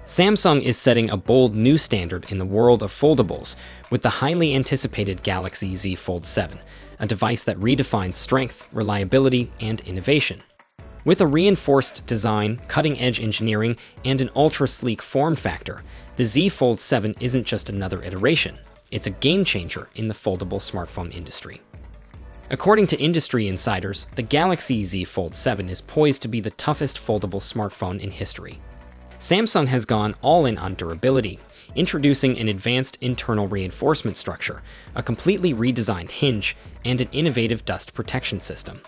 Samsung is setting a bold new standard in the world of foldables with the highly anticipated Galaxy Z Fold 7, a device that redefines strength, reliability, and innovation. With a reinforced design, cutting-edge engineering, and an ultra-sleek form factor, the Z Fold 7 isn't just another iteration. It's a game-changer in the foldable smartphone industry. According to industry insiders, the Galaxy Z Fold 7 is poised to be the toughest foldable smartphone in history. Samsung has gone all in on durability, introducing an advanced internal reinforcement structure, a completely redesigned hinge, and an innovative dust protection system.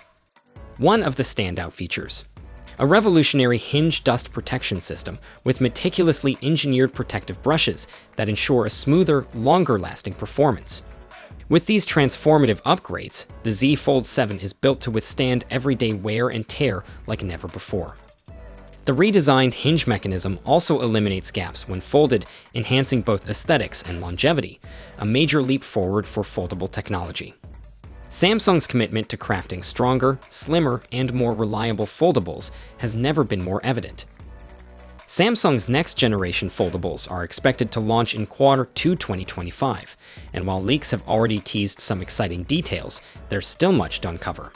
One of the standout features: a revolutionary hinge dust protection system with meticulously engineered protective brushes that ensure a smoother, longer-lasting performance. With these transformative upgrades, the Z Fold 7 is built to withstand everyday wear and tear like never before. The redesigned hinge mechanism also eliminates gaps when folded, enhancing both aesthetics and longevity, a major leap forward for foldable technology. Samsung's commitment to crafting stronger, slimmer, and more reliable foldables has never been more evident. Samsung's next-generation foldables are expected to launch in Q2 2025, and while leaks have already teased some exciting details, there's still much to uncover.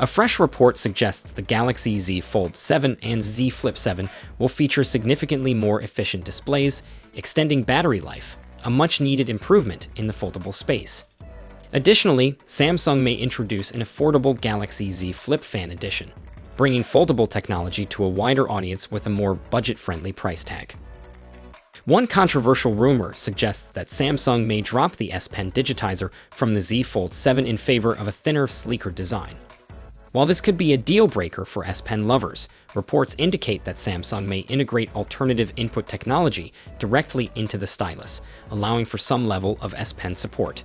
A fresh report suggests the Galaxy Z Fold 7 and Z Flip 7 will feature significantly more efficient displays, extending battery life, a much-needed improvement in the foldable space. Additionally, Samsung may introduce an affordable Galaxy Z Flip Fan Edition, bringing foldable technology to a wider audience with a more budget-friendly price tag. One controversial rumor suggests that Samsung may drop the S Pen digitizer from the Z Fold 7 in favor of a thinner, sleeker design. While this could be a deal-breaker for S Pen lovers, reports indicate that Samsung may integrate alternative input technology directly into the stylus, allowing for some level of S Pen support.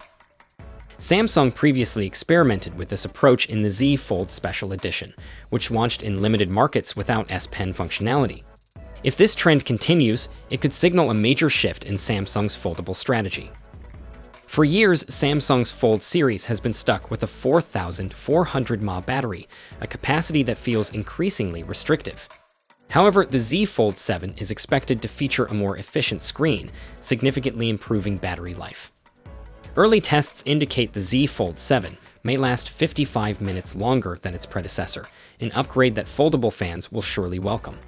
Samsung previously experimented with this approach in the Z Fold Special Edition, which launched in limited markets without S Pen functionality. If this trend continues, it could signal a major shift in Samsung's foldable strategy. For years, Samsung's Fold series has been stuck with a 4,400 mAh battery, a capacity that feels increasingly restrictive. However, the Z Fold 7 is expected to feature a more efficient screen, significantly improving battery life. Early tests indicate the Z Fold 7 may last 55 minutes longer than its predecessor, an upgrade that foldable fans will surely welcome.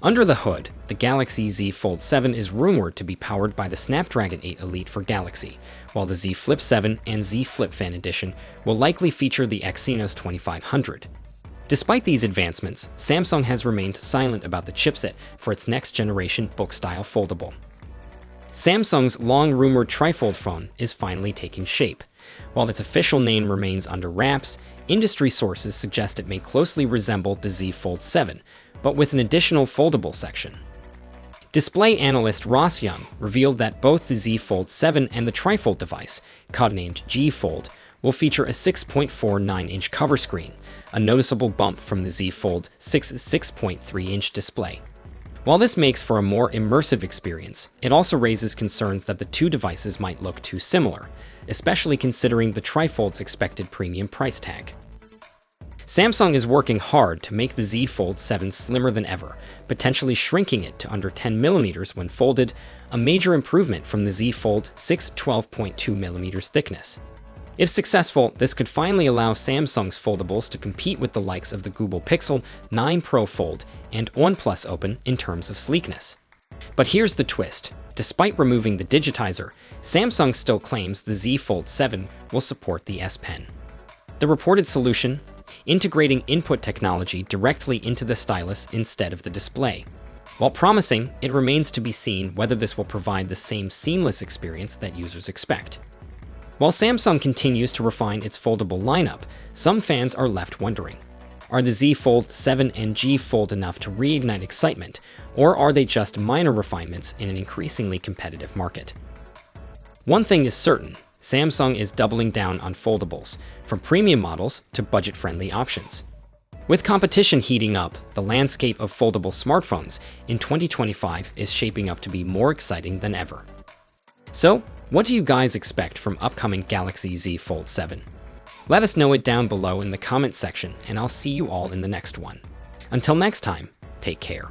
Under the hood, the Galaxy Z Fold 7 is rumored to be powered by the Snapdragon 8 Elite for Galaxy, while the Z Flip 7 and Z Flip Fan Edition will likely feature the Exynos 2500. Despite these advancements, Samsung has remained silent about the chipset for its next-generation book-style foldable. Samsung's long-rumored trifold phone is finally taking shape. While its official name remains under wraps, industry sources suggest it may closely resemble the Z Fold 7, but with an additional foldable section. Display analyst Ross Young revealed that both the Z Fold 7 and the trifold device, codenamed G Fold, will feature a 6.49-inch cover screen, a noticeable bump from the Z Fold 6's 6.3-inch display. While this makes for a more immersive experience, it also raises concerns that the two devices might look too similar, especially considering the trifold's expected premium price tag. Samsung is working hard to make the Z Fold 7 slimmer than ever, potentially shrinking it to under 10mm when folded, a major improvement from the Z Fold 6's 12.2mm thickness. If successful, this could finally allow Samsung's foldables to compete with the likes of the Google Pixel 9 Pro Fold and OnePlus Open in terms of sleekness. But here's the twist. Despite removing the digitizer, Samsung still claims the Z Fold 7 will support the S Pen. The reported solution? Integrating input technology directly into the stylus instead of the display. While promising, it remains to be seen whether this will provide the same seamless experience that users expect. While Samsung continues to refine its foldable lineup, some fans are left wondering, are the Z Fold 7 and G Fold enough to reignite excitement, or are they just minor refinements in an increasingly competitive market? One thing is certain, Samsung is doubling down on foldables, from premium models to budget-friendly options. With competition heating up, the landscape of foldable smartphones in 2025 is shaping up to be more exciting than ever. So, what do you guys expect from upcoming Galaxy Z Fold 7? Let us know it down below in the comment section, and I'll see you all in the next one. Until next time, take care.